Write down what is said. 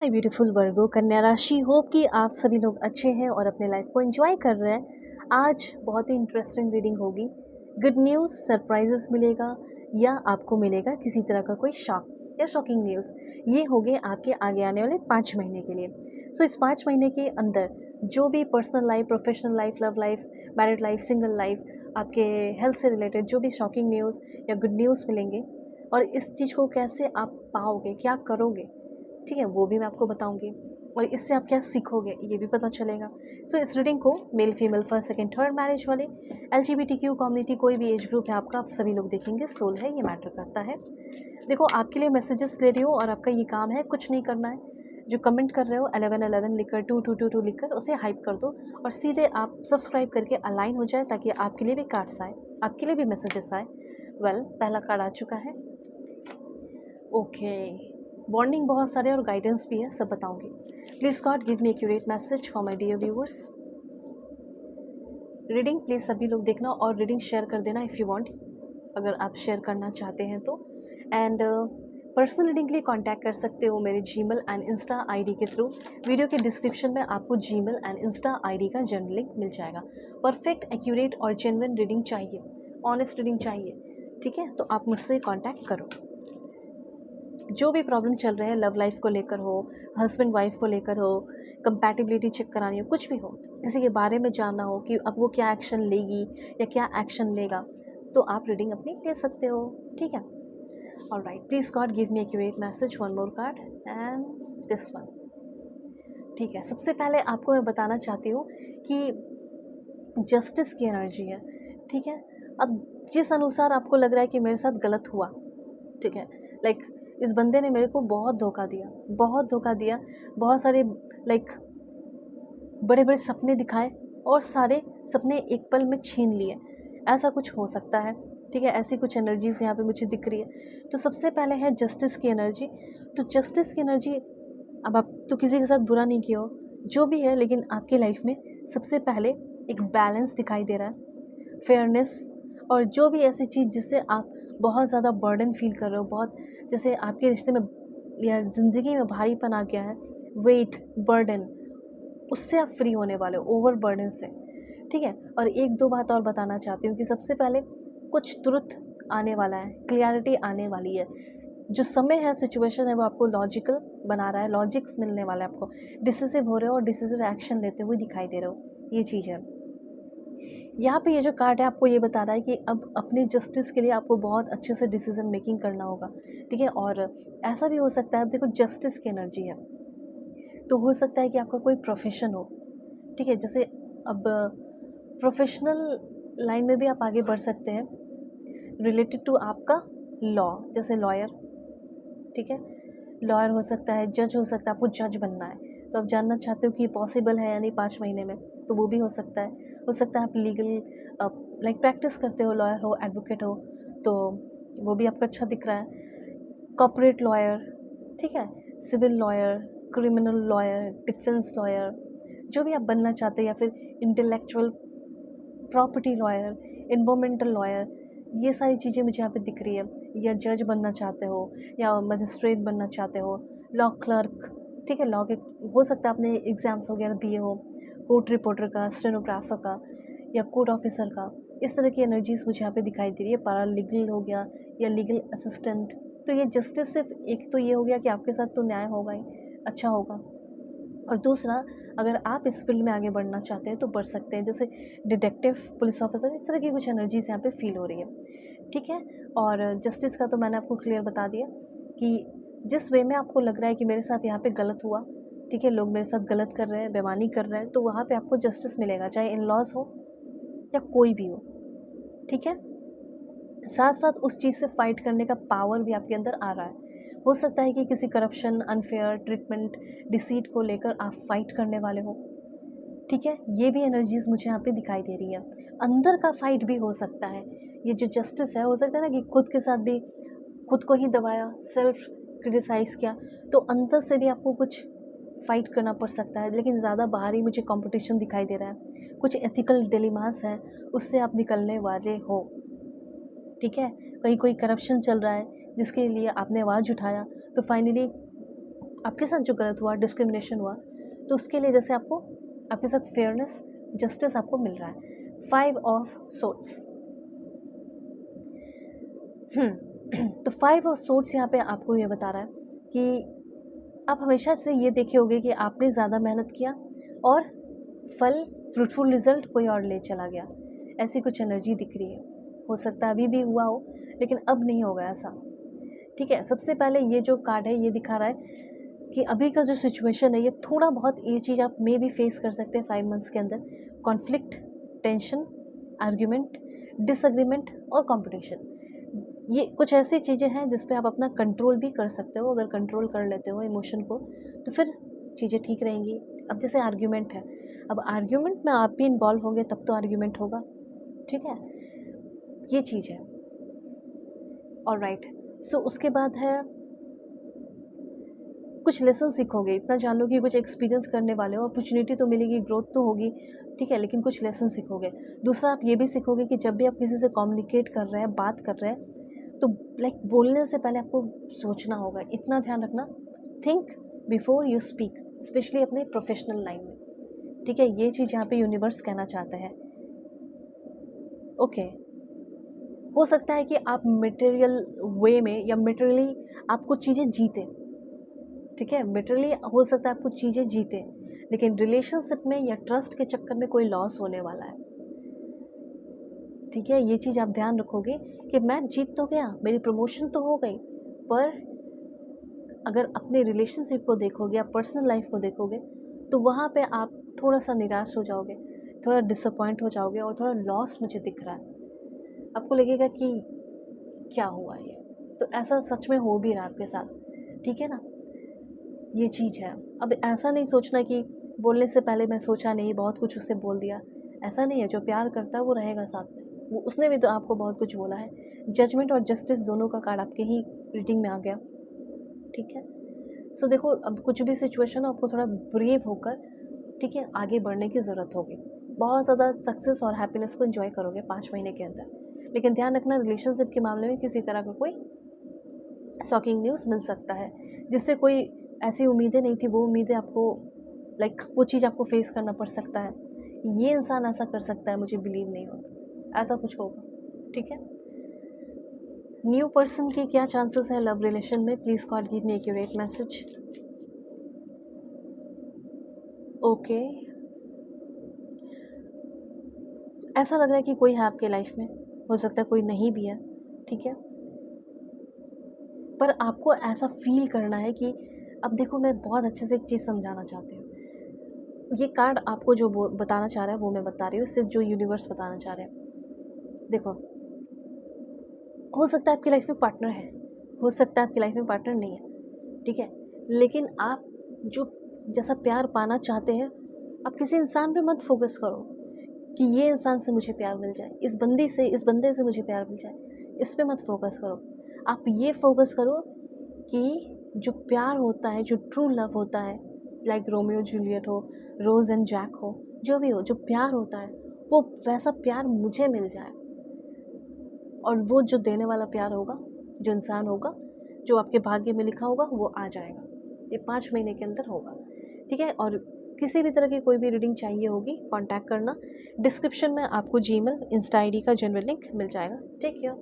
हाय beautiful वर्गो कन्या राशि, hope कि आप सभी लोग अच्छे हैं और अपने लाइफ को एंजॉय कर रहे हैं। आज बहुत ही इंटरेस्टिंग रीडिंग होगी। गुड न्यूज़, सरप्राइजेस मिलेगा या आपको मिलेगा किसी तरह का कोई शॉक या शॉकिंग न्यूज़। ये हो गए आपके आगे आने वाले 5 महीने के लिए। सो इस 5 महीने के अंदर जो भी personal life, professional life, love life, married life, single life, आपके हेल्थ से रिलेटेड जो भी शॉकिंग न्यूज़ या गुड न्यूज़ मिलेंगे और इस चीज़ को कैसे आप पाओगे, क्या करोगे, ठीक है, वो भी मैं आपको बताऊंगी। और इससे आप क्या सीखोगे ये भी पता चलेगा। सो इस रीडिंग को male, female, first, second, third marriage वाले, LGBTQ कम्युनिटी, कोई भी एज ग्रुप है आपका, आप सभी लोग देखेंगे। सोल है, ये मैटर करता है। देखो, आपके लिए मैसेजेस ले रही हो और आपका ये काम है, कुछ नहीं करना है। जो कमेंट कर रहे हो 1111 लिखकर, 2222 लिखकर उसे हाइप कर दो और सीधे आप सब्सक्राइब करके अलाइन हो जाए, ताकि आपके लिए भी कार्ड्स आए, आपके लिए भी मैसेजेस आए। वेल, पहला कार्ड आ चुका है। ओके, वार्निंग बहुत सारे और गाइडेंस भी है, सब बताऊंगी। Please God give me accurate message for my dear viewers. Reading please सभी लोग देखना और रीडिंग शेयर कर देना इफ़ यू वांट, अगर आप शेयर करना चाहते हैं तो। एंड पर्सनल रीडिंग के लिए कांटेक्ट कर सकते हो मेरे जीमेल एंड इंस्टा आईडी के थ्रू। वीडियो के डिस्क्रिप्शन में आपको जीमेल एंड इंस्टा आईडी का जनरल लिंक मिल जाएगा। परफेक्ट, एक्यूरेट और जेन्युइन रीडिंग चाहिए, ऑनेस्ट रीडिंग चाहिए, ठीक है, तो आप मुझसे कांटेक्ट करो। जो भी प्रॉब्लम चल रहे हैं, लव लाइफ को लेकर हो, हस्बैंड वाइफ को लेकर हो, कंपैटिबिलिटी चेक करानी हो, कुछ भी हो, किसी के बारे में जानना हो कि अब वो क्या एक्शन लेगी या क्या एक्शन लेगा, तो आप रीडिंग अपनी ले सकते हो, ठीक है। Alright, please God give me accurate message, one more card and this one. ठीक है, सबसे पहले आपको मैं बताना चाहती हूँ कि जस्टिस की एनर्जी है, ठीक है। अब जिस अनुसार आपको लग रहा है कि मेरे साथ गलत हुआ, ठीक है, लाइक इस बंदे ने मेरे को बहुत धोखा दिया, बहुत धोखा दिया, बहुत सारे लाइक बड़े बड़े सपने दिखाए और सारे सपने एक पल में छीन लिए, ऐसा कुछ हो सकता है, ठीक है। ऐसी कुछ एनर्जीज यहाँ पे मुझे दिख रही है। तो सबसे पहले है जस्टिस की एनर्जी। तो जस्टिस की एनर्जी, अब आप तो किसी के साथ बुरा नहीं किया हो, जो भी है, लेकिन आपकी लाइफ में सबसे पहले एक बैलेंस दिखाई दे रहा है, फेयरनेस, और जो भी ऐसी चीज़ जिससे आप बहुत ज़्यादा बर्डन फील कर रहे हो, बहुत जैसे आपके रिश्ते में या ज़िंदगी में भारीपन आ गया है, वेट, बर्डन, उससे आप फ्री होने वाले हो, ओवर बर्डन से, ठीक है। और एक दो बात और बताना चाहती हूँ कि सबसे पहले कुछ तुरंत आने वाला है, क्लियरिटी आने वाली है। जो समय है, सिचुएशन है, वो आपको लॉजिकल बना रहा है, लॉजिक्स मिलने वाला है आपको, डिसिसिव हो रहे हो और डिसिसिव एक्शन लेते हुए दिखाई दे रहे हो, ये चीज़ है। यहाँ पे ये जो कार्ड है आपको ये बता रहा है कि अब अपनी जस्टिस के लिए आपको बहुत अच्छे से डिसीजन मेकिंग करना होगा, ठीक है। और ऐसा भी हो सकता है, अब देखो जस्टिस की एनर्जी है, तो हो सकता है कि आपका कोई प्रोफेशन हो, ठीक है, जैसे अब प्रोफेशनल लाइन में भी आप आगे बढ़ सकते हैं रिलेटेड टू आपका लॉ, जैसे लॉयर, ठीक है, लॉयर हो सकता है, जज हो सकता है, आपको जज बनना है, तो आप जानना चाहते हो कि पॉसिबल है या नहीं 5 महीने में, तो वो भी हो सकता है। हो सकता है आप लीगल लाइक प्रैक्टिस करते हो, लॉयर हो, एडवोकेट हो, तो वो भी आपका अच्छा दिख रहा है। कॉर्पोरेट लॉयर, ठीक है, civil lawyer, criminal lawyer, defence lawyer, जो भी आप बनना चाहते हैं, या फिर intellectual property lawyer, environmental lawyer, ये सारी चीज़ें मुझे यहाँ पे दिख रही है। या जज बनना चाहते हो या मजिस्ट्रेट बनना चाहते हो, लॉ क्लर्क, ठीक है, लॉ के हो सकता है आपने एग्ज़ाम्स वगैरह दिए हो, कोर्ट रिपोर्टर का, स्टेनोग्राफर का या कोर्ट ऑफिसर का, इस तरह की एनर्जीज मुझे यहाँ पे दिखाई दे रही है। पैरा लीगल हो गया या लीगल असिस्टेंट। तो ये जस्टिस सिर्फ एक तो ये हो गया कि आपके साथ तो न्याय होगा ही, अच्छा होगा, और दूसरा, अगर आप इस फील्ड में आगे बढ़ना चाहते हैं तो बढ़ सकते हैं, जैसे डिटेक्टिव, पुलिस ऑफिसर, इस तरह की कुछ एनर्जीज यहाँ पे फील हो रही है, ठीक है। और जस्टिस का तो मैंने आपको क्लियर बता दिया कि जिस वे में आपको लग रहा है कि मेरे साथ यहाँ पे गलत हुआ, ठीक है, लोग मेरे साथ गलत कर रहे हैं, बेईमानी कर रहे हैं, तो वहाँ पे आपको जस्टिस मिलेगा, चाहे इन लॉज हो या कोई भी हो, ठीक है। साथ साथ उस चीज़ से फाइट करने का पावर भी आपके अंदर आ रहा है। हो सकता है कि किसी करप्शन, अनफेयर ट्रीटमेंट, डिसीट को लेकर आप फाइट करने वाले हो, ठीक है, ये भी एनर्जीज मुझे यहाँ पे दिखाई दे रही है। अंदर का फाइट भी हो सकता है, ये जो जस्टिस है, हो सकता है ना कि खुद के साथ भी खुद को ही दबाया, सेल्फ क्रिटिसाइज़ किया, तो अंदर से भी आपको कुछ फाइट करना पड़ सकता है, लेकिन ज़्यादा बाहरी मुझे कंपटीशन दिखाई दे रहा है। कुछ एथिकल डिलेमास है, उससे आप निकलने वाले हो, ठीक है। कहीं कोई करप्शन चल रहा है जिसके लिए आपने आवाज़ उठाया, तो फाइनली आपके साथ जो गलत हुआ, डिस्क्रिमिनेशन हुआ, तो उसके लिए जैसे आपको आपके साथ फेयरनेस, जस्टिस आपको मिल रहा है। 5 ऑफ सोर्ड्स। तो 5 ऑफ सोर्ड्स यहाँ पे आपको ये बता रहा है कि आप हमेशा से ये देखे होंगे कि आपने ज़्यादा मेहनत किया और फल, फ्रूटफुल रिजल्ट कोई और ले चला गया, ऐसी कुछ एनर्जी दिख रही है। हो सकता है अभी भी हुआ हो, लेकिन अब नहीं होगा ऐसा, ठीक है। सबसे पहले ये जो कार्ड है ये दिखा रहा है कि अभी का जो सिचुएशन है, ये थोड़ा बहुत ये चीज़ आप मे भी फेस कर सकते हैं 5 मंथ्स के अंदर। कॉन्फ्लिक्ट, टेंशन, आर्ग्यूमेंट, डिसएग्रीमेंट और कंपटीशन, ये कुछ ऐसी चीज़ें हैं जिस पे आप अपना कंट्रोल भी कर सकते हो। अगर कंट्रोल कर लेते हो इमोशन को, तो फिर चीज़ें ठीक रहेंगी। अब जैसे आर्ग्यूमेंट है, अब आर्ग्यूमेंट में आप भी इन्वॉल्व होंगे तब तो आर्ग्यूमेंट होगा, ठीक है, ये चीज़ है। ऑलराइट, सो उसके बाद है कुछ लेसन सीखोगे, इतना जान लो कि कुछ एक्सपीरियंस करने वाले हो, अपॉर्चुनिटी तो मिलेगी, ग्रोथ तो होगी, ठीक है, लेकिन कुछ लेसन सीखोगे। दूसरा, आप ये भी सीखोगे कि जब भी आप किसी से कम्युनिकेट कर रहे हैं, बात कर रहे हैं, तो लाइक बोलने से पहले आपको सोचना होगा, इतना ध्यान रखना, think before you speak, specially अपने प्रोफेशनल लाइन में, ठीक है। ये चीज़ यहाँ पे यूनिवर्स कहना चाहते हैं। ओके, हो सकता है कि आप मटेरियल वे में या मटेरियली आप कुछ चीज़ें जीते, ठीक है, मटेरियली हो सकता है आप कुछ चीज़ें जीते, लेकिन रिलेशनशिप में या ट्रस्ट के चक्कर में कोई लॉस होने वाला है, ठीक है। ये चीज़ आप ध्यान रखोगे कि मैं जीत तो गया, मेरी प्रमोशन तो हो गई, पर अगर अपने रिलेशनशिप को देखोगे या पर्सनल लाइफ को देखोगे, तो वहाँ पे आप थोड़ा सा निराश हो जाओगे, थोड़ा डिसअपॉइंट हो जाओगे और थोड़ा लॉस मुझे दिख रहा है। आपको लगेगा कि क्या हुआ ये, तो ऐसा सच में हो भी रहा है आपके साथ, ठीक है ना, ये चीज़ है। अब ऐसा नहीं सोचना कि बोलने से पहले मैं सोचा नहीं, बहुत कुछ उससे बोल दिया, ऐसा नहीं है। जो प्यार करता है वो रहेगा साथ में, वो उसने भी तो आपको बहुत कुछ बोला है। जजमेंट और जस्टिस दोनों का कार्ड आपके ही रीडिंग में आ गया, ठीक है। सो देखो, अब कुछ भी सिचुएशन हो, आपको थोड़ा ब्रेव होकर, ठीक है, आगे बढ़ने की ज़रूरत होगी। बहुत ज़्यादा सक्सेस और हैप्पीनेस को एंजॉय करोगे 5 महीने के अंदर, लेकिन ध्यान रखना, रिलेशनशिप के मामले में किसी तरह का कोई शॉकिंग न्यूज़ मिल सकता है, जिससे कोई ऐसी उम्मीदें नहीं थी, वो उम्मीदें आपको लाइक वो चीज़ आपको फेस करना पड़ सकता है। ये इंसान ऐसा कर सकता है, मुझे बिलीव नहीं होता, ऐसा कुछ होगा, ठीक है। न्यू पर्सन के क्या चांसेस है लव रिलेशन में? Please God give me accurate message. Okay, ऐसा लग रहा है कि कोई है आपके लाइफ में, हो सकता है कोई नहीं भी है, ठीक है, पर आपको ऐसा फील करना है कि अब देखो, मैं बहुत अच्छे से एक चीज़ समझाना चाहती हूँ। ये कार्ड आपको जो बताना चाह रहा है वो मैं बता रही हूँ, इससे जो यूनिवर्स बताना चाह रहे हैं। देखो, हो सकता है आपकी लाइफ में पार्टनर है, हो सकता है आपकी लाइफ में पार्टनर नहीं है, ठीक है, लेकिन आप जो जैसा प्यार पाना चाहते हैं, आप किसी इंसान पे मत फोकस करो कि ये इंसान से मुझे प्यार मिल जाए, इस बंदे से मुझे प्यार मिल जाए, इस पे मत फोकस करो। आप ये फोकस करो कि जो प्यार होता है, जो ट्रू लव होता है, लाइक रोमियो जूलियट हो, रोज़ एंड जैक हो, जो भी हो, जो प्यार होता है, वो वैसा प्यार मुझे मिल जाए, और वो जो देने वाला प्यार होगा, जो इंसान होगा, जो आपके भाग्य में लिखा होगा, वो आ जाएगा। ये 5 महीने के अंदर होगा, ठीक है। और किसी भी तरह की कोई भी रीडिंग चाहिए होगी, कांटेक्ट करना। डिस्क्रिप्शन में आपको जीमेल, इंस्टा आईडी का जनरल लिंक मिल जाएगा। Take care.